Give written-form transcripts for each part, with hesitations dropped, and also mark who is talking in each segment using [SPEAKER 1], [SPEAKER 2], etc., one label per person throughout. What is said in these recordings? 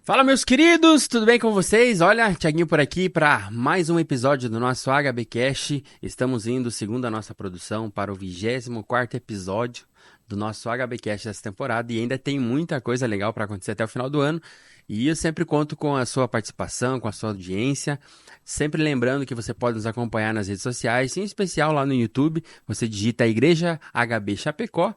[SPEAKER 1] Fala, meus queridos, tudo bem com vocês? Olha, Thiaguinho por aqui para mais um episódio do nosso HBcast. Estamos indo, segundo a nossa produção, para o 24º episódio do nosso HBcast dessa temporada e ainda tem muita coisa legal para acontecer até o final do ano. E eu sempre conto com a sua participação, com a sua audiência. Sempre lembrando que você pode nos acompanhar nas redes sociais, em especial lá no YouTube. Você digita Igreja HB Chapecó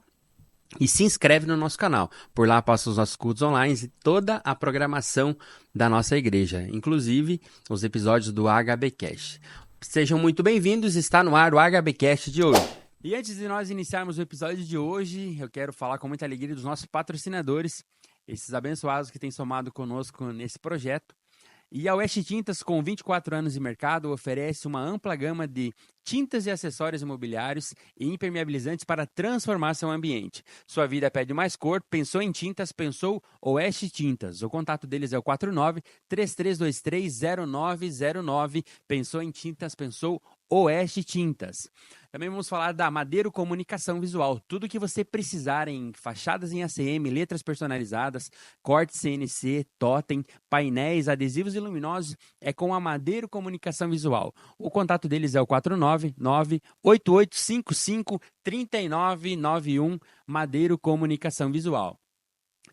[SPEAKER 1] e se inscreve no nosso canal. Por lá passam os nossos cultos online e toda a programação da nossa igreja, inclusive os episódios do HBcast. Sejam muito bem-vindos, está no ar o HBcast de hoje. E antes de nós iniciarmos o episódio de hoje, eu quero falar com muita alegria dos nossos patrocinadores, esses abençoados que têm somado conosco nesse projeto. E a Oeste Tintas, com 24 anos de mercado, oferece uma ampla gama de tintas e acessórios imobiliários e impermeabilizantes para transformar seu ambiente. Sua vida pede mais cor, pensou em tintas, pensou Oeste Tintas. O contato deles é o 49-3323-0909. Pensou em tintas, pensou Oeste Tintas. Também vamos falar da Madeiro Comunicação Visual. Tudo o que você precisar em fachadas em ACM, letras personalizadas, cortes CNC, totem, painéis, adesivos e luminosos é com a Madeiro Comunicação Visual. O contato deles é o 499-8855-3991, Madeiro Comunicação Visual.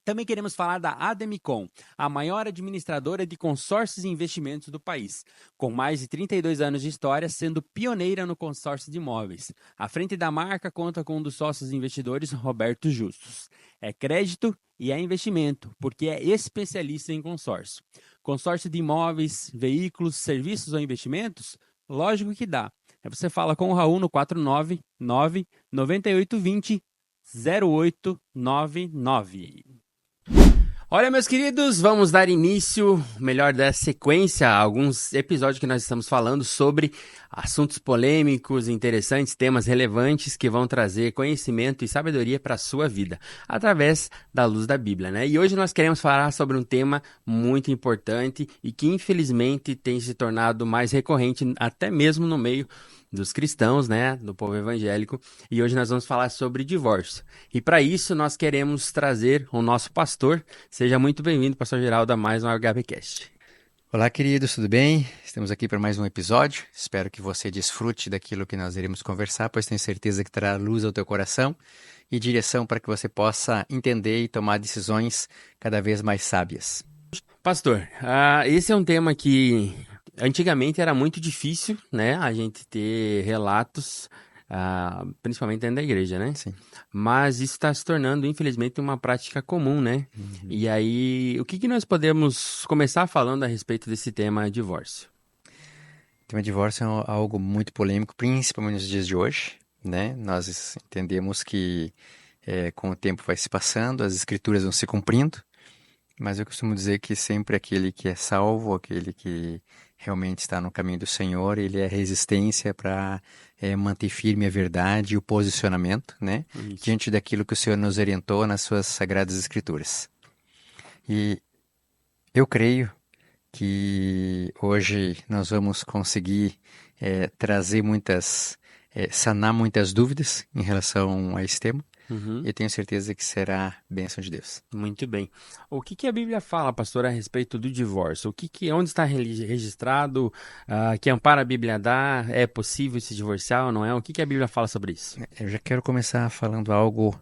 [SPEAKER 1] Também queremos falar da Ademicon, a maior administradora de consórcios e investimentos do país, com mais de 32 anos de história, sendo pioneira no consórcio de imóveis. À frente da marca, conta com um dos sócios investidores, Roberto Justus. É crédito e é investimento, porque é especialista em consórcio. Consórcio de imóveis, veículos, serviços ou investimentos? Lógico que dá. Você fala com o Raul no 499-9820-0899. Olha, meus queridos, vamos dar início, melhor dar sequência a alguns episódios que nós estamos falando sobre assuntos polêmicos, interessantes, temas relevantes que vão trazer conhecimento e sabedoria para a sua vida, através da luz da Bíblia, né? E hoje nós queremos falar sobre um tema muito importante e que infelizmente tem se tornado mais recorrente até mesmo no meio dos cristãos, né, do povo evangélico, e hoje nós vamos falar sobre divórcio. E para isso nós queremos trazer o nosso pastor. Seja muito bem-vindo, pastor Geraldo, a mais um HBcast.
[SPEAKER 2] Olá, queridos, tudo bem? Estamos aqui para mais um episódio. Espero que você desfrute daquilo que nós iremos conversar, pois tenho certeza que trará luz ao teu coração e direção para que você possa entender e tomar decisões cada vez mais sábias.
[SPEAKER 1] Pastor, esse é um tema que antigamente era muito difícil, né, a gente ter relatos, principalmente dentro da igreja, né?
[SPEAKER 2] Sim.
[SPEAKER 1] Mas isso está se tornando, infelizmente, uma prática comum, né? E aí, o que nós podemos começar falando a respeito desse tema divórcio?
[SPEAKER 2] O tema divórcio é algo muito polêmico, principalmente nos dias de hoje, né? Nós entendemos que com o tempo vai se passando, as escrituras vão se cumprindo, mas eu costumo dizer que sempre aquele que é salvo, aquele que realmente está no caminho do Senhor, ele é resistência para manter firme a verdade e o posicionamento, né?
[SPEAKER 1] Isso.
[SPEAKER 2] Diante daquilo que o Senhor nos orientou nas suas sagradas escrituras. E eu creio que hoje nós vamos conseguir trazer sanar muitas dúvidas em relação a esse tema. E tenho certeza que será bênção de Deus.
[SPEAKER 1] Muito bem. O que a Bíblia fala, pastor, a respeito do divórcio? Onde está registrado? Que amparo a Bíblia dá? É possível se divorciar ou não é? O que a Bíblia fala sobre isso?
[SPEAKER 2] Eu já quero começar falando algo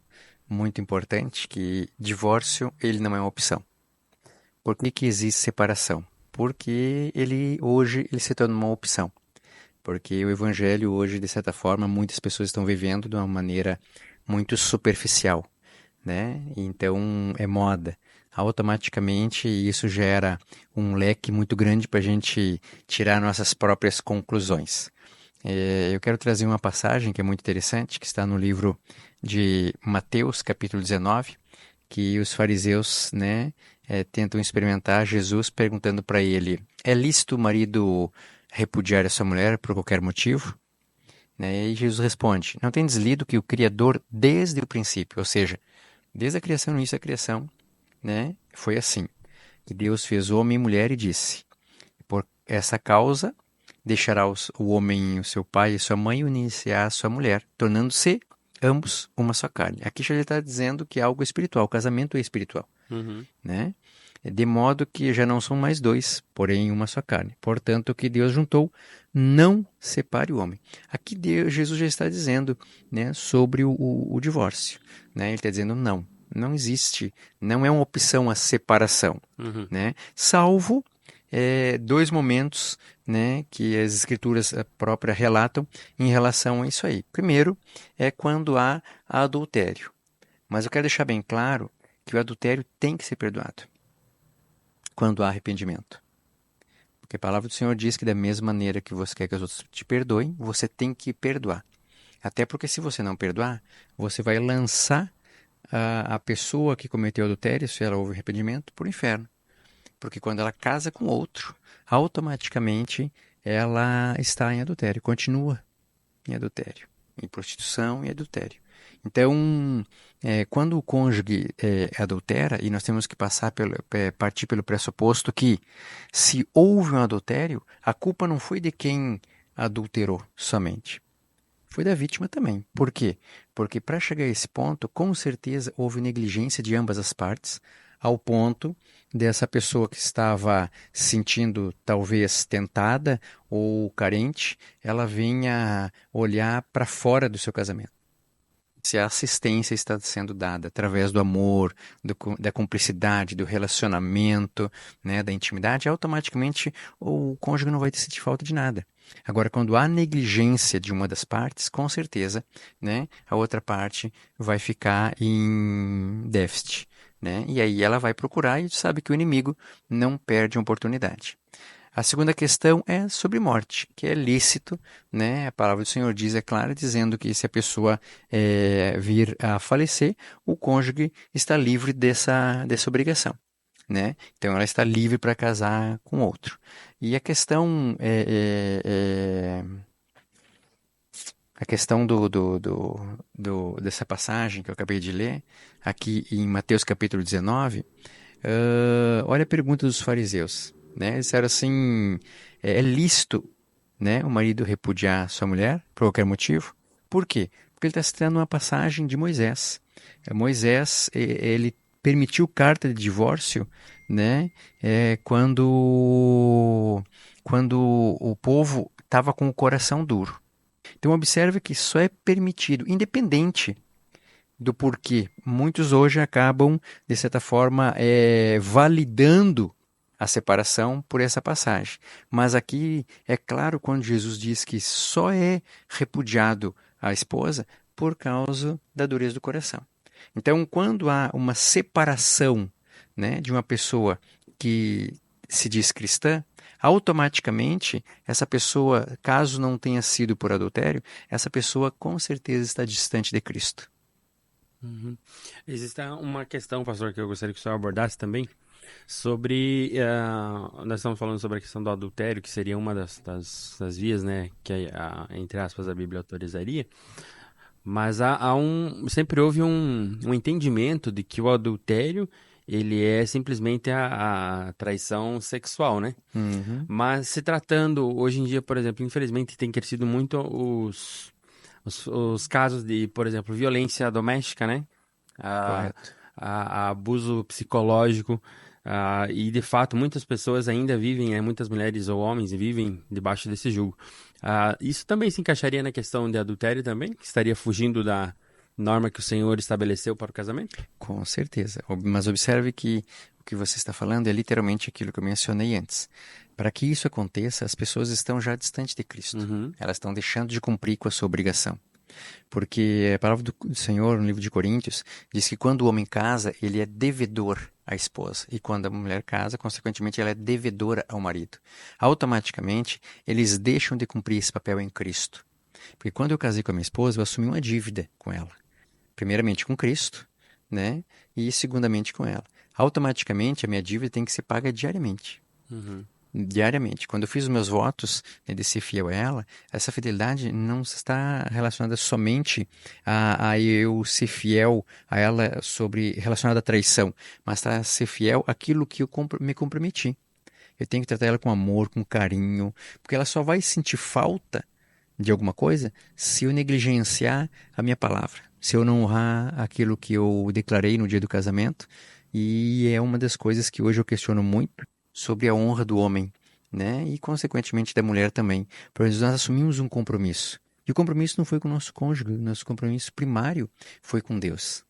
[SPEAKER 2] muito importante, que divórcio, ele não é uma opção. Por que existe separação? Porque hoje ele se torna uma opção. Porque o evangelho hoje, de certa forma, muitas pessoas estão vivendo de uma maneira muito superficial, né? Então é moda. Automaticamente isso gera um leque muito grande para a gente tirar nossas próprias conclusões. Eu quero trazer uma passagem que é muito interessante, que está no livro de Mateus, capítulo 19, que os fariseus, né, tentam experimentar Jesus perguntando para ele: é lícito o marido repudiar a sua mulher por qualquer motivo? Né? E Jesus responde: não tendes lido que o Criador desde o princípio, ou seja, desde a criação, no início da criação, né, foi assim, que Deus fez homem e mulher e disse: por essa causa deixará o homem o seu pai e sua mãe e unir-se-á a sua mulher, tornando-se ambos uma só carne. Aqui já ele está dizendo que é algo espiritual, o casamento é espiritual, né? de modo que já não são mais dois, porém uma só carne. Portanto, o que Deus juntou, não separe o homem. Aqui Jesus já está dizendo, né, sobre o divórcio. Né? Ele está dizendo não existe, não é uma opção a separação.
[SPEAKER 1] Uhum.
[SPEAKER 2] Né? Salvo dois momentos, né, que as escrituras próprias relatam em relação a isso aí. Primeiro é quando há adultério. Mas eu quero deixar bem claro que o adultério tem que ser perdoado quando há arrependimento. Porque a palavra do Senhor diz que da mesma maneira que você quer que os outros te perdoem, você tem que perdoar. Até porque se você não perdoar, você vai lançar a pessoa que cometeu adultério, se ela houve arrependimento, para o inferno. Porque quando ela casa com outro, automaticamente ela está em adultério, continua em adultério, em prostituição e adultério. Então, quando o cônjuge adultera, e nós temos que partir pelo pressuposto que, se houve um adultério, a culpa não foi de quem adulterou somente. Foi da vítima também. Por quê? Porque para chegar a esse ponto, com certeza houve negligência de ambas as partes, ao ponto dessa pessoa que estava se sentindo talvez tentada ou carente, ela venha olhar para fora do seu casamento. Se a assistência está sendo dada através do amor, da cumplicidade, do relacionamento, né, da intimidade, automaticamente o cônjuge não vai sentir falta de nada. Agora, quando há negligência de uma das partes, com certeza, né, a outra parte vai ficar em déficit. Né? E aí ela vai procurar e sabe que o inimigo não perde uma oportunidade. A segunda questão é sobre morte, que é lícito, né? A palavra do Senhor diz, é clara, dizendo que se a pessoa vir a falecer, o cônjuge está livre dessa obrigação. Né? Então ela está livre para casar com outro. E a questão dessa passagem que eu acabei de ler, aqui em Mateus capítulo 19, olha a pergunta dos fariseus. Né? Eles disseram assim, é lícito, né, o marido repudiar sua mulher por qualquer motivo? Por quê? Porque ele está citando uma passagem de Moisés. Moisés, ele permitiu carta de divórcio, né, quando o povo estava com o coração duro. Então observe que só é permitido, independente do porquê. Muitos hoje acabam, de certa forma, validando a separação por essa passagem. Mas aqui é claro quando Jesus diz que só é repudiado a esposa por causa da dureza do coração. Então, quando há uma separação, né, de uma pessoa que se diz cristã, automaticamente essa pessoa, caso não tenha sido por adultério, essa pessoa com certeza está distante de Cristo.
[SPEAKER 1] Uhum. Existe uma questão, pastor, que eu gostaria que o senhor abordasse também, sobre, nós estamos falando sobre a questão do adultério, que seria uma das vias, né, que, entre aspas, a Bíblia autorizaria, mas sempre houve um entendimento de que o adultério, ele é simplesmente a traição sexual, né?
[SPEAKER 2] Uhum.
[SPEAKER 1] Mas se tratando, hoje em dia, por exemplo, infelizmente tem crescido muito os casos de, por exemplo, violência doméstica, né?
[SPEAKER 2] Correto.
[SPEAKER 1] Abuso psicológico, e de fato muitas pessoas ainda vivem, né, muitas mulheres ou homens vivem debaixo desse jugo. Isso também se encaixaria na questão de adultério também, que estaria fugindo da norma que o Senhor estabeleceu para o casamento?
[SPEAKER 2] Com certeza. Mas observe que o que você está falando é literalmente aquilo que eu mencionei antes. Para que isso aconteça, as pessoas estão já distantes de Cristo.
[SPEAKER 1] Uhum.
[SPEAKER 2] Elas estão deixando de cumprir com a sua obrigação. Porque a palavra do Senhor, no livro de Coríntios, diz que quando o homem casa, ele é devedor à esposa. E quando a mulher casa, consequentemente, ela é devedora ao marido. Automaticamente, eles deixam de cumprir esse papel em Cristo. Porque quando eu casei com a minha esposa, eu assumi uma dívida com ela. Primeiramente com Cristo, né? E segundamente com ela. Automaticamente, a minha dívida tem que ser paga diariamente.
[SPEAKER 1] Uhum.
[SPEAKER 2] Diariamente. Quando eu fiz os meus votos, né, de ser fiel a ela, essa fidelidade não está relacionada somente a eu ser fiel a ela relacionada à traição, mas está a ser fiel àquilo que eu me comprometi. Eu tenho que tratar ela com amor, com carinho, porque ela só vai sentir falta de alguma coisa se eu negligenciar a minha palavra, se eu não honrar aquilo que eu declarei no dia do casamento, E é uma das coisas que hoje eu questiono muito sobre a honra do homem, né? E consequentemente da mulher também. Por exemplo, nós assumimos um compromisso. E o compromisso não foi com o nosso cônjuge, o nosso compromisso primário foi com Deus.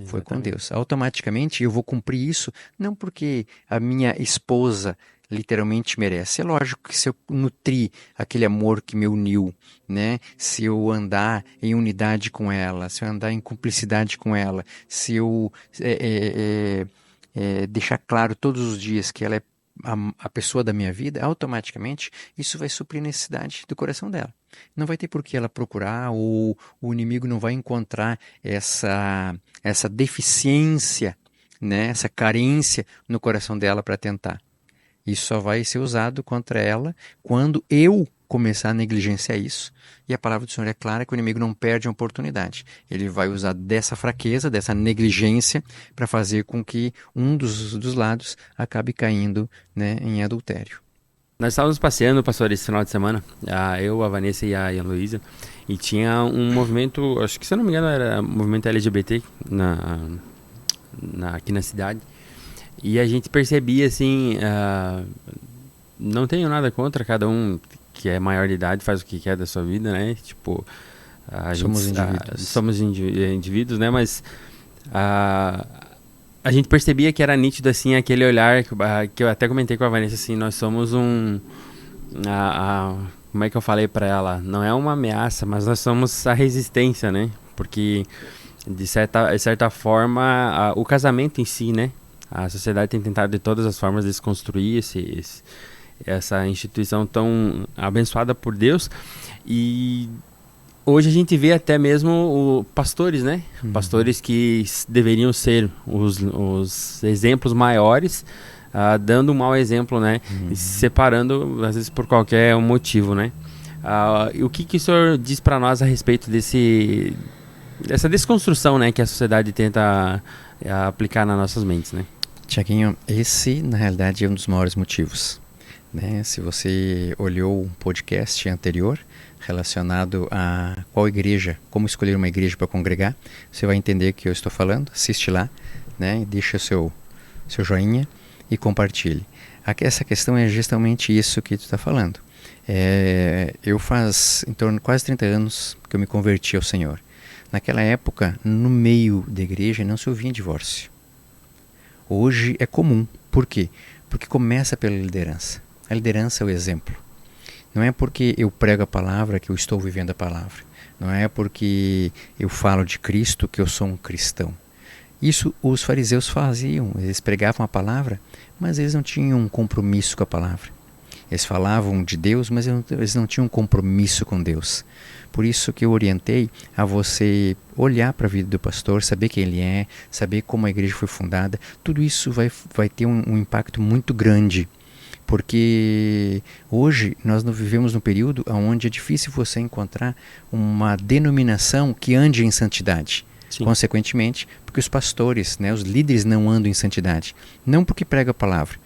[SPEAKER 2] Foi com
[SPEAKER 1] Exatamente.
[SPEAKER 2] Deus. Automaticamente eu vou cumprir isso, não porque a minha esposa literalmente merece. É lógico que se eu nutrir aquele amor que me uniu, né? Se eu andar em unidade com ela, se eu andar em cumplicidade com ela, se eu deixar claro todos os dias que ela é a pessoa da minha vida, automaticamente isso vai suprir a necessidade do coração dela. Não vai ter por que ela procurar, ou o inimigo não vai encontrar essa deficiência, né, essa carência no coração dela para tentar. Isso só vai ser usado contra ela quando eu começar a negligenciar isso. E a palavra do Senhor é clara que o inimigo não perde a oportunidade. Ele vai usar dessa fraqueza, dessa negligência, para fazer com que um dos lados acabe caindo, né, em adultério.
[SPEAKER 1] Nós estávamos passeando, pastor, esse final de semana, eu, a Vanessa e a Heloísa, e tinha um movimento, acho que se eu não me engano era movimento LGBT aqui na cidade, e a gente percebia assim, não tenho nada contra, cada um que é maior de idade faz o que quer da sua vida, né, tipo,
[SPEAKER 2] Somos indivíduos.
[SPEAKER 1] somos indivíduos, né, mas a gente percebia que era nítido, assim, aquele olhar que eu até comentei com a Vanessa, assim, nós somos como é que eu falei pra ela? Não é uma ameaça, mas nós somos a resistência, né? Porque, de certa forma, o casamento em si, né? A sociedade tem tentado de todas as formas desconstruir essa instituição tão abençoada por Deus. E hoje a gente vê até mesmo pastores, né? Pastores que deveriam ser os exemplos maiores, dando um mau exemplo, né? E se separando, às vezes, por qualquer motivo, né? E o que o senhor diz para nós a respeito dessa desconstrução, né? Que a sociedade tenta aplicar nas nossas mentes, né?
[SPEAKER 2] Tiaguinho, esse, na realidade, é um dos maiores motivos, né? Se você olhou um podcast anterior relacionado a qual igreja, como escolher uma igreja para congregar, você vai entender o que eu estou falando. Assiste lá, né? Deixa seu joinha e compartilhe. Essa questão é justamente isso que tu está falando. Eu faz em torno de quase 30 anos que eu me converti ao Senhor. Naquela época, no meio da igreja, não se ouvia divórcio. Hoje é comum. Por quê? Porque começa pela liderança. A liderança é o exemplo. Não é porque eu prego a palavra que eu estou vivendo a palavra. Não é porque eu falo de Cristo que eu sou um cristão. Isso os fariseus faziam. Eles pregavam a palavra, mas eles não tinham um compromisso com a palavra. Eles falavam de Deus, mas eles não tinham um compromisso com Deus. Por isso que eu orientei a você olhar para a vida do pastor, saber quem ele é, saber como a igreja foi fundada. Tudo isso vai ter um impacto muito grande. Porque hoje nós não vivemos num período onde é difícil você encontrar uma denominação que ande em santidade. Sim. Consequentemente, porque os pastores, né, os líderes não andam em santidade. Não porque prega a palavra.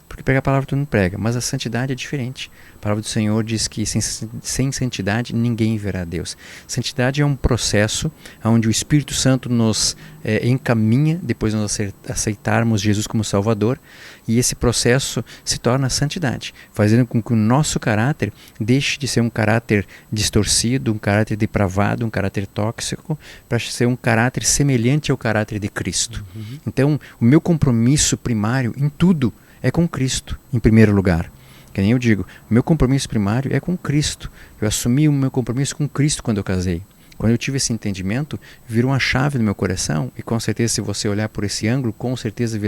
[SPEAKER 2] Porque pregar a palavra todo mundo prega, mas a santidade é diferente. A palavra do Senhor diz que sem santidade ninguém verá Deus. Santidade é um processo onde o Espírito Santo nos encaminha, depois de nós aceitarmos Jesus como Salvador, e esse processo se torna santidade, fazendo com que o nosso caráter deixe de ser um caráter distorcido, um caráter depravado, um caráter tóxico, para ser um caráter semelhante ao caráter de Cristo. Então, o meu compromisso primário em tudo é com Cristo, em primeiro lugar. Que nem eu digo, o meu compromisso primário é com Cristo. Eu assumi o meu compromisso com Cristo quando eu casei. Quando eu tive esse entendimento, virou uma chave no meu coração, e com certeza se você olhar por esse ângulo, com certeza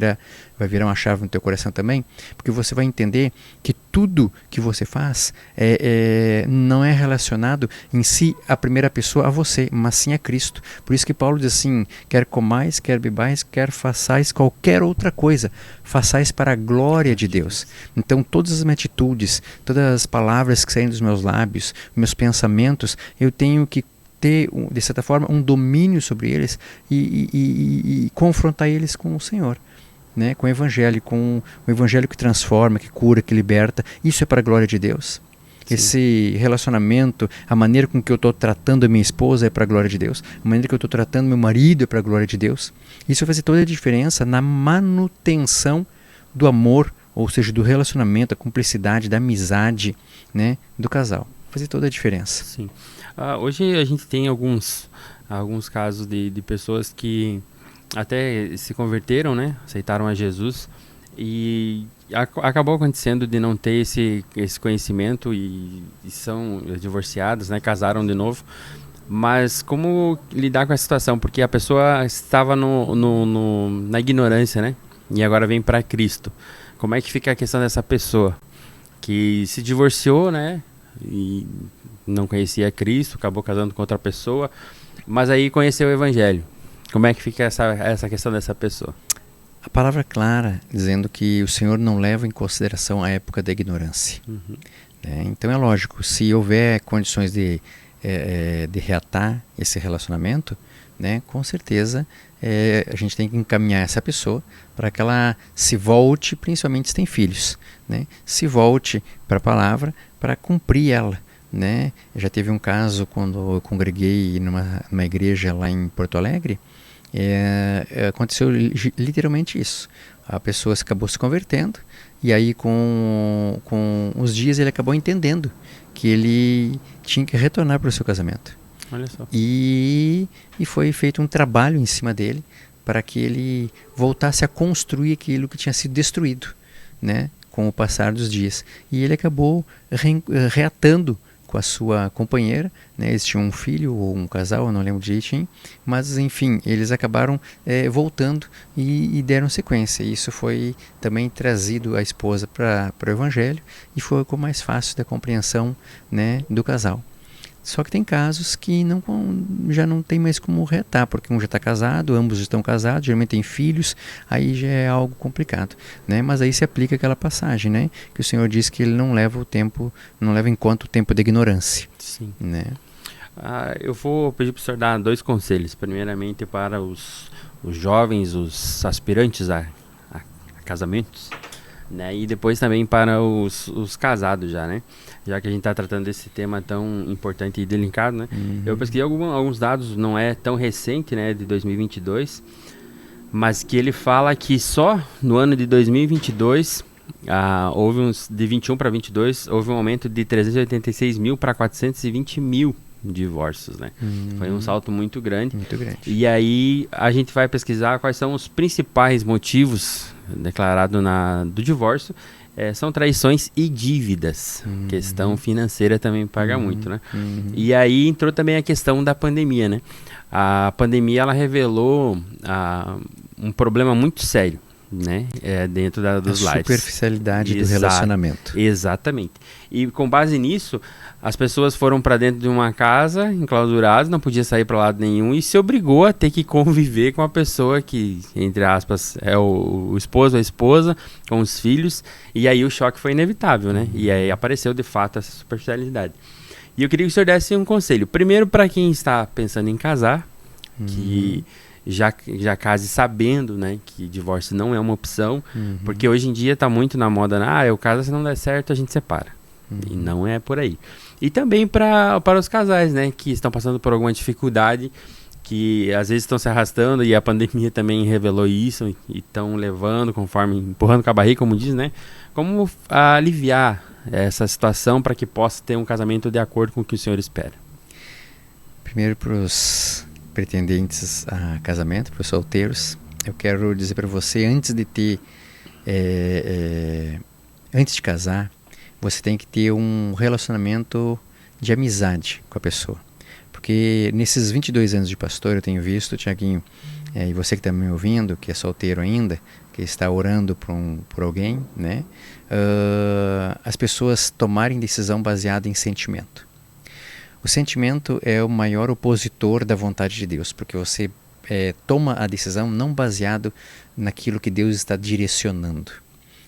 [SPEAKER 2] vai virar uma chave no teu coração também, porque você vai entender que tudo que você faz não é relacionado em si a primeira pessoa a você, mas sim a Cristo. Por isso que Paulo diz assim, quer comais, quer bebais, quer façais qualquer outra coisa, façais para a glória de Deus. Então todas as minhas atitudes, todas as palavras que saem dos meus lábios, meus pensamentos, eu tenho que ter, de certa forma, um domínio sobre eles e confrontar eles com o Senhor, né? Com o Evangelho que transforma, que cura, que liberta. Isso é para a glória de Deus. Esse relacionamento, a maneira com que eu estou tratando a minha esposa é para a glória de Deus, a maneira que eu estou tratando meu marido é para a glória de Deus. Isso vai fazer toda a diferença na manutenção do amor, ou seja, do relacionamento, da cumplicidade, da amizade, né, do casal. Fazer toda a diferença.
[SPEAKER 1] Sim. Hoje a gente tem alguns casos de pessoas que até se converteram, né, aceitaram a Jesus, e acabou acontecendo de não ter esse conhecimento e são divorciados, né, casaram de novo. Mas como lidar com essa situação? Porque a pessoa estava na ignorância, né, e agora vem para Cristo. Como é que fica a questão dessa pessoa que se divorciou, né, e não conhecia Cristo, acabou casando com outra pessoa, mas aí conheceu o Evangelho? Como é que fica essa questão dessa pessoa?
[SPEAKER 2] A palavra é clara, dizendo que o Senhor não leva em consideração a época da ignorância. Então é lógico, se houver condições de reatar esse relacionamento, né, com certeza a gente tem que encaminhar essa pessoa para que ela se volte, principalmente se tem filhos, né, se volte para a palavra para cumprir ela. Né? Já teve um caso quando eu congreguei numa igreja lá em Porto Alegre, aconteceu literalmente isso. A pessoa acabou se convertendo e aí com os dias ele acabou entendendo que ele tinha que retornar para o seu casamento.
[SPEAKER 1] Olha só.
[SPEAKER 2] E foi feito um trabalho em cima dele para que ele voltasse a construir aquilo que tinha sido destruído, né, com o passar dos dias. E ele acabou reatando com a sua companheira, né? Eles tinham um filho ou um casal, eu não lembro direitinho, mas enfim, eles acabaram voltando e deram sequência. Isso foi também trazido a esposa para o Evangelho e ficou mais fácil da compreensão, né, do casal. Só que tem casos que já não tem mais como reatar, porque um já está casado, ambos estão casados, geralmente tem filhos, aí já é algo complicado, né? Mas aí se aplica aquela passagem, né? Que o Senhor diz que Ele não leva em conta o tempo da ignorância.
[SPEAKER 1] Sim.
[SPEAKER 2] Né?
[SPEAKER 1] Eu vou pedir para o senhor dar 2 conselhos. Primeiramente para os jovens, os aspirantes a casamentos, né? E depois também para os casados já, né? Já que a gente está tratando desse tema tão importante e delicado, né? Eu pesquisei alguns dados, não é tão recente, né, de 2022, mas que ele fala que só no ano de 2022, de 21 para 22, houve um aumento de 386 mil para 420 mil divórcios, né? Foi um salto muito grande.
[SPEAKER 2] Muito grande.
[SPEAKER 1] E aí a gente vai pesquisar quais são os principais motivos declarados do divórcio. São traições e dívidas. Questão financeira também paga muito, né? E aí entrou também a questão da pandemia, né? A pandemia, ela revelou um problema muito sério, né? Dentro dos lares.
[SPEAKER 2] A superficialidade do relacionamento.
[SPEAKER 1] Exatamente. E com base nisso, as pessoas foram para dentro de uma casa, enclausuradas, não podia sair para lado nenhum e se obrigou a ter que conviver com a pessoa que, entre aspas, é o esposo, a esposa, com os filhos. E aí o choque foi inevitável, né? E aí apareceu, de fato, essa superficialidade. E eu queria que o senhor desse um conselho. Primeiro, para quem está pensando em casar, que já case sabendo, né, que divórcio não é uma opção, porque hoje em dia está muito na moda, eu caso, se não der certo, a gente separa. E não é por aí. E também para os casais, né, que estão passando por alguma dificuldade, que às vezes estão se arrastando, e a pandemia também revelou isso, e estão levando, empurrando com a barriga, como diz, né? Como aliviar essa situação para que possa ter um casamento de acordo com o que o senhor espera?
[SPEAKER 2] Primeiro, para os pretendentes a casamento, para os solteiros, eu quero dizer para você, antes de casar, você tem que ter um relacionamento de amizade com a pessoa. Porque nesses 22 anos de pastor eu tenho visto, Tiaguinho, e você que está me ouvindo, que é solteiro ainda, que está orando por alguém, né? As pessoas tomarem decisão baseada em sentimento. O sentimento é o maior opositor da vontade de Deus, porque você toma a decisão não baseado naquilo que Deus está direcionando,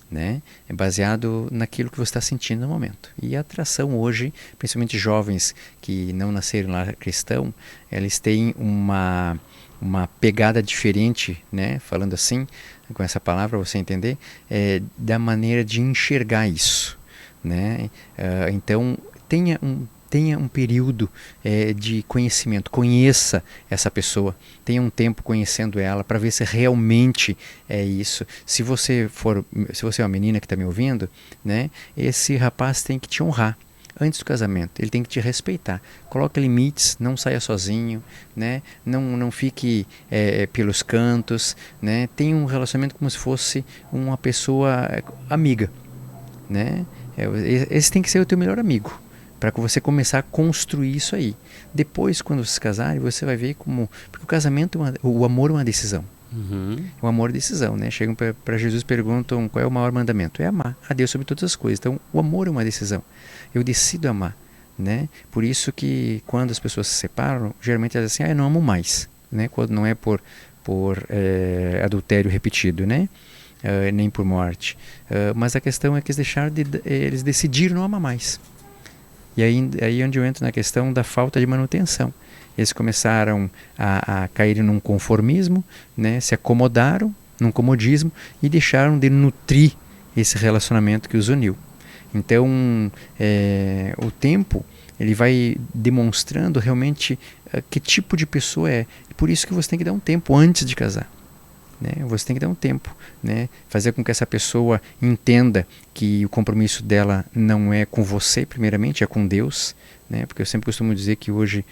[SPEAKER 2] né? É baseado naquilo que você está sentindo no momento. E a atração hoje, principalmente jovens que não nasceram lá cristão, eles têm uma pegada diferente, né? Falando assim, com essa palavra você entender, da maneira de enxergar isso, né? Então, tenha um período de conhecimento, conheça essa pessoa, tenha um tempo conhecendo ela para ver se realmente é isso. Se você é uma menina que está me ouvindo, né, esse rapaz tem que te honrar antes do casamento, ele tem que te respeitar. Coloque limites, não saia sozinho, né, não fique pelos cantos, né, tenha um relacionamento como se fosse uma pessoa amiga, né. Esse tem que ser o teu melhor amigo, para que você começar a construir isso aí. Depois, quando se casarem, você vai ver como... Porque o casamento, o amor é uma decisão. O amor é decisão, né? Chegam para Jesus e perguntam qual é o maior mandamento. É amar a Deus sobre todas as coisas. Então, o amor é uma decisão. Eu decido amar, né? Por isso que quando as pessoas se separam, geralmente elas dizem assim, eu não amo mais, né? Quando não é por adultério repetido, né? Nem por morte. Mas a questão é que eles decidiram não amar mais. E aí onde eu entro na questão da falta de manutenção. Eles começaram a cair num conformismo, né? Se acomodaram num comodismo e deixaram de nutrir esse relacionamento que os uniu. Então, o tempo ele vai demonstrando realmente que tipo de pessoa é. Por isso que você tem que dar um tempo antes de casar. Né? Você tem que dar um tempo, né? Fazer com que essa pessoa entenda que o compromisso dela não é com você primeiramente, é com Deus, né? Porque eu sempre costumo dizer que hoje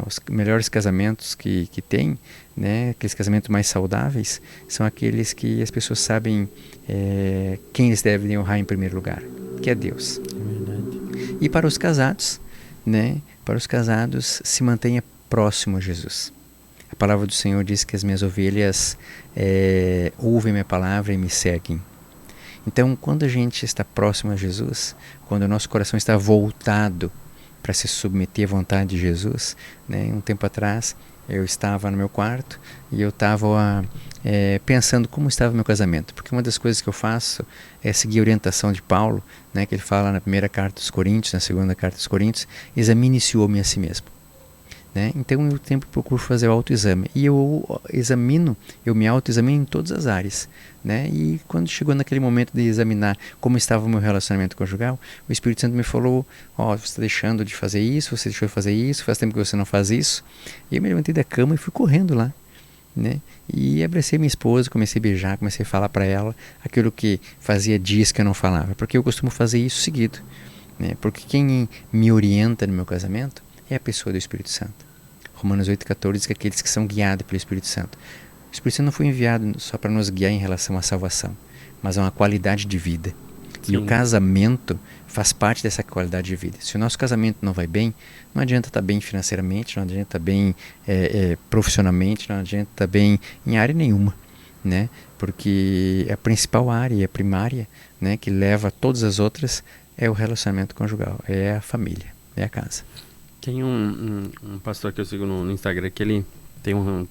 [SPEAKER 2] os melhores casamentos que tem, né? Aqueles casamentos mais saudáveis, são aqueles que as pessoas sabem quem eles devem honrar em primeiro lugar, que é Deus.
[SPEAKER 1] É verdade.
[SPEAKER 2] E para os casados, né? Para os casados, se mantenha próximo a Jesus. A palavra do Senhor diz que as minhas ovelhas ouvem minha palavra e me seguem. Então, quando a gente está próximo a Jesus, quando o nosso coração está voltado para se submeter à vontade de Jesus, né? Um tempo atrás, eu estava no meu quarto e eu estava pensando como estava o meu casamento. Porque uma das coisas que eu faço é seguir a orientação de Paulo, né? Que ele fala na primeira carta dos Coríntios, na segunda carta dos Coríntios, examine-se o homem a si mesmo. Né? Então eu sempre procuro fazer o autoexame e eu me autoexamino em todas as áreas, né? E quando chegou naquele momento de examinar como estava o meu relacionamento conjugal, o Espírito Santo me falou, você está deixando de fazer isso, você deixou de fazer isso, faz tempo que você não faz isso. E eu me levantei da cama e fui correndo lá, né? E abracei minha esposa, comecei a beijar, comecei a falar para ela aquilo que fazia dias que eu não falava, porque eu costumo fazer isso seguido, né? Porque quem me orienta no meu casamento é a pessoa do Espírito Santo. Romanos 8,14 diz que aqueles que são guiados pelo Espírito Santo. O Espírito Santo não foi enviado só para nos guiar em relação à salvação, mas a uma qualidade de vida. Sim. E o casamento faz parte dessa qualidade de vida. Se o nosso casamento não vai bem, não adianta estar bem financeiramente, não adianta estar bem profissionalmente, não adianta estar bem em área nenhuma, né? Porque a principal área, a primária, né, que leva todas as outras, é o relacionamento conjugal, é a família, é a casa.
[SPEAKER 1] Tem um pastor que eu sigo no Instagram que ele tem um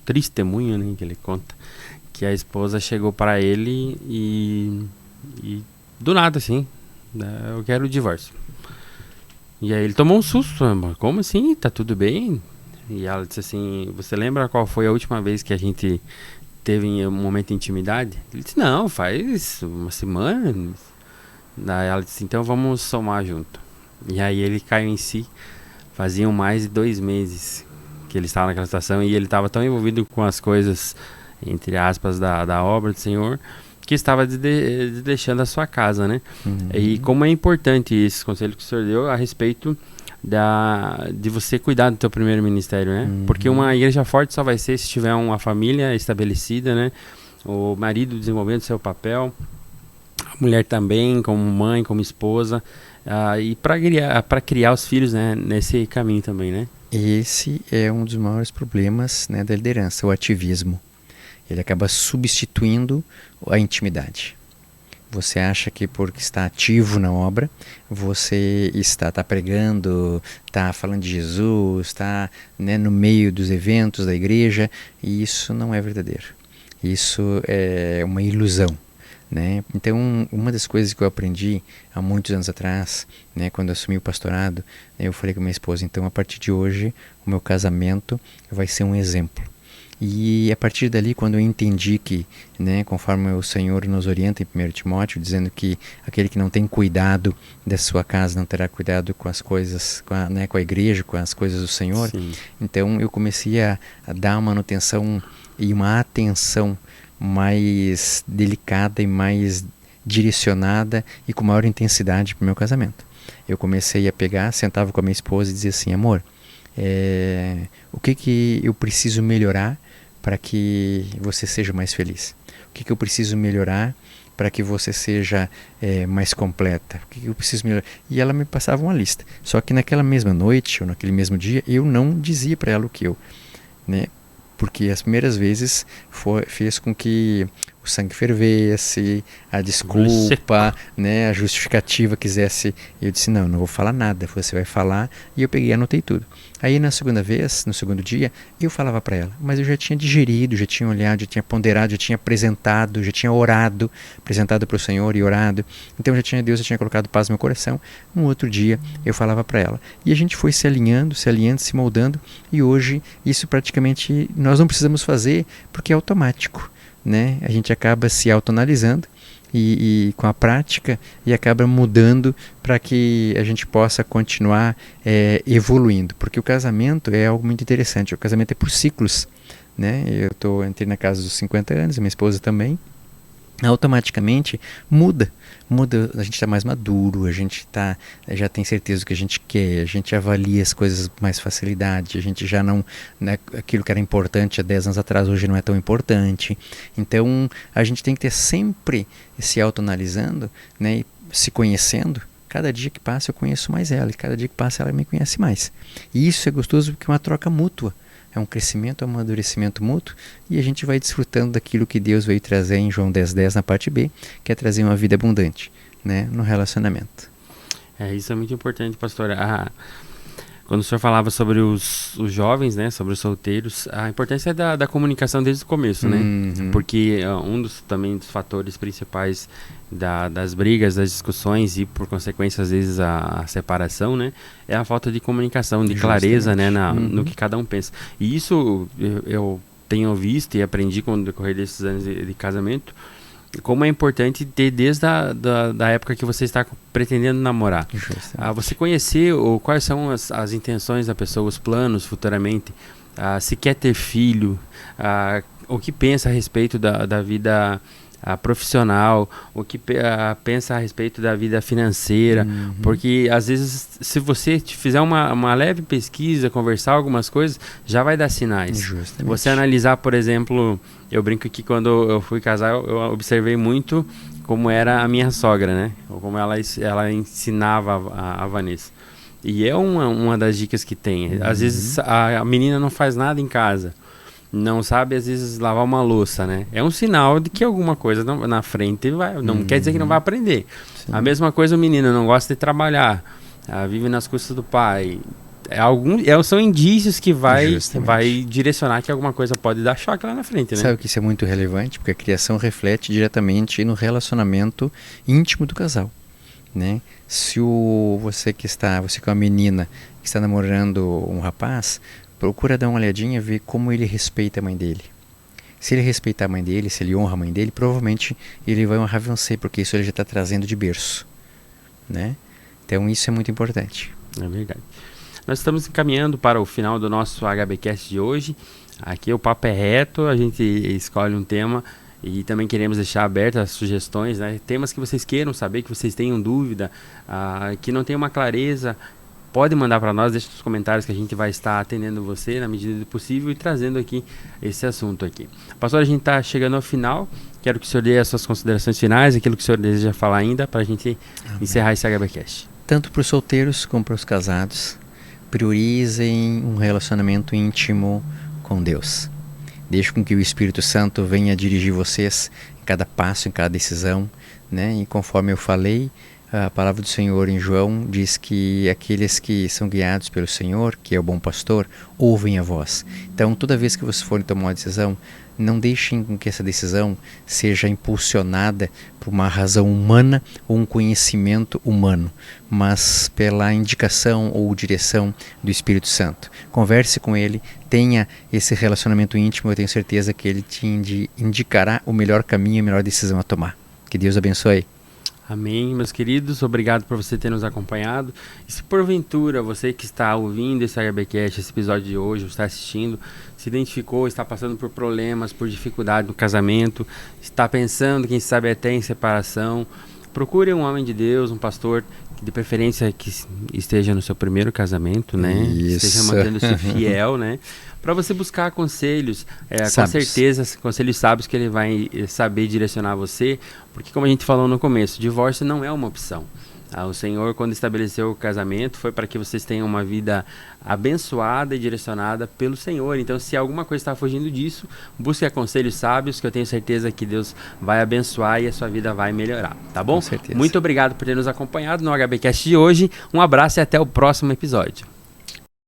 [SPEAKER 1] testemunho, né, que ele conta que a esposa chegou para ele e do nada assim, eu quero o divórcio. E aí ele tomou um susto, como assim? Tá tudo bem? E ela disse assim, você lembra qual foi a última vez que a gente teve um momento de intimidade? Ele disse, não, faz uma semana. Daí ela disse, então vamos somar junto. E aí ele caiu em si. Faziam mais de 2 meses que ele estava naquela situação e ele estava tão envolvido com as coisas, entre aspas, da obra do Senhor, que estava deixando a sua casa, né? E como é importante esse conselho que o Senhor deu a respeito de você cuidar do teu primeiro ministério, né? Porque uma igreja forte só vai ser se tiver uma família estabelecida, né? O marido desenvolvendo seu papel, a mulher também, como mãe, como esposa, e para criar os filhos, né, nesse caminho também, né?
[SPEAKER 2] Esse é um dos maiores problemas, né, da liderança, o ativismo. Ele acaba substituindo a intimidade. Você acha que porque está ativo na obra, você está pregando, está falando de Jesus, está, né, no meio dos eventos da igreja, e isso não é verdadeiro. Isso é uma ilusão. Né? Então, uma das coisas que eu aprendi há muitos anos atrás, né, quando eu assumi o pastorado, eu falei com minha esposa, então a partir de hoje o meu casamento vai ser um exemplo. E a partir dali, quando eu entendi que, né, conforme o Senhor nos orienta em 1 Timóteo, dizendo que aquele que não tem cuidado da sua casa não terá cuidado com as coisas, com a igreja, com as coisas do Senhor.
[SPEAKER 1] Sim.
[SPEAKER 2] Então eu comecei a dar uma manutenção e uma atenção mais delicada e mais direcionada e com maior intensidade para o meu casamento. Eu comecei a pegar, sentava com a minha esposa e dizia assim: amor, o que eu preciso melhorar para que você seja mais feliz? O que eu preciso melhorar para que você seja mais completa? O que eu preciso melhorar? E ela me passava uma lista. Só que naquela mesma noite, ou naquele mesmo dia, eu não dizia para ela o que eu... né? Porque as primeiras vezes fez com que o sangue fervesse, a desculpa, né, a justificativa quisesse. Eu disse: não vou falar nada, você vai falar. E eu peguei e anotei tudo. Aí na segunda vez, no segundo dia, eu falava para ela, mas eu já tinha digerido, já tinha olhado, já tinha ponderado, já tinha apresentado, já tinha orado, apresentado para o Senhor e orado. Então Deus já tinha colocado paz no meu coração. No outro dia eu falava para ela. E a gente foi se alinhando, se moldando, e hoje isso praticamente nós não precisamos fazer porque é automático, né? A gente acaba se autoanalisando e com a prática e acaba mudando para que a gente possa continuar evoluindo, porque o casamento é algo muito interessante. O casamento é por ciclos, né? Entrei na casa dos 50 anos, minha esposa também. Automaticamente muda, a gente está mais maduro, a gente já tem certeza do que a gente quer, a gente avalia as coisas com mais facilidade, a gente já não, né, aquilo que era importante há 10 anos atrás hoje não é tão importante. Então a gente tem que ter sempre se autoanalisando, né, e se conhecendo. Cada dia que passa eu conheço mais ela, e cada dia que passa ela me conhece mais. E isso é gostoso porque é uma troca mútua. É um crescimento, um amadurecimento mútuo, e a gente vai desfrutando daquilo que Deus veio trazer em João 10:10 na parte B, que é trazer uma vida abundante, né, no relacionamento.
[SPEAKER 1] Isso é muito importante, pastor. Quando o senhor falava sobre os jovens, né, sobre os solteiros, a importância da comunicação desde o começo, né? Porque um dos fatores principais das brigas, das discussões e, por consequência, às vezes a separação, né, é a falta de comunicação, de clareza, né, no que cada um pensa. E isso eu tenho visto e aprendi com o decorrer desses anos de casamento, como é importante ter desde da época que você está pretendendo namorar. Você conhecer quais são as intenções da pessoa, os planos futuramente, se quer ter filho, o que pensa a respeito da vida profissional, o que pensa a respeito da vida financeira, porque às vezes se você fizer uma leve pesquisa, conversar algumas coisas, já vai dar sinais.
[SPEAKER 2] Justamente.
[SPEAKER 1] Você analisar, por exemplo, eu brinco que quando eu fui casar, eu observei muito como era a minha sogra, né? Ou como ela ensinava a Vanessa. E é uma das dicas que tem. Às vezes a menina não faz nada em casa, não sabe às vezes lavar uma louça, né? É um sinal de que alguma coisa na frente não quer dizer que não vai aprender. Sim. A mesma coisa o menino não gosta de trabalhar, vive nas custas do pai. São indícios que vai direcionar que alguma coisa pode dar choque lá na frente, né?
[SPEAKER 2] Sabe que isso é muito relevante, porque a criação reflete diretamente no relacionamento íntimo do casal, né? Se você que é uma menina que está namorando um rapaz, procura dar uma olhadinha, ver como ele respeita a mãe dele. Se ele respeitar a mãe dele, se ele honra a mãe dele, provavelmente ele vai honrar você, porque isso ele já está trazendo de berço, né? Então isso é muito importante.
[SPEAKER 1] É verdade. Nós estamos encaminhando para o final do nosso HBcast de hoje. Aqui o papo é reto, a gente escolhe um tema e também queremos deixar abertas as sugestões, né? Temas que vocês queiram saber, que vocês tenham dúvida, que não tenham uma clareza. Pode mandar para nós, deixa nos comentários que a gente vai estar atendendo você na medida do possível e trazendo aqui esse assunto aqui. Pastor, a gente está chegando ao final. Quero que o senhor dê as suas considerações finais, aquilo que o senhor deseja falar ainda, para a gente encerrar esse HBcast.
[SPEAKER 2] Tanto para os solteiros como para os casados, priorizem um relacionamento íntimo com Deus. Deixe com que o Espírito Santo venha dirigir vocês em cada passo, em cada decisão, né? E conforme eu falei, A palavra do Senhor em João diz que aqueles que são guiados pelo Senhor, que é o bom pastor, ouvem a voz. Então, toda vez que vocês forem tomar uma decisão, não deixem que essa decisão seja impulsionada por uma razão humana ou um conhecimento humano, mas pela indicação ou direção do Espírito Santo. Converse com ele, tenha esse relacionamento íntimo, eu tenho certeza que ele te indicará o melhor caminho, a melhor decisão a tomar. Que Deus abençoe.
[SPEAKER 1] Amém, meus queridos, obrigado por você ter nos acompanhado. E se porventura você que está ouvindo esse HBcast, esse episódio de hoje, ou está assistindo, se identificou, está passando por problemas, por dificuldade no casamento, está pensando, quem sabe até em separação, procure um homem de Deus, um pastor, de preferência que esteja no seu primeiro casamento, né?
[SPEAKER 2] Isso.
[SPEAKER 1] Esteja mantendo-se fiel, né? Para você buscar conselhos, com certeza, conselhos sábios que ele vai saber direcionar você, porque como a gente falou no começo, divórcio não é uma opção. O Senhor, quando estabeleceu o casamento, foi para que vocês tenham uma vida abençoada e direcionada pelo Senhor. Então, se alguma coisa está fugindo disso, busque conselhos sábios, que eu tenho certeza que Deus vai abençoar e a sua vida vai melhorar, tá bom?
[SPEAKER 2] Com certeza.
[SPEAKER 1] Muito obrigado por ter nos acompanhado no HBcast de hoje. Um abraço e até o próximo episódio.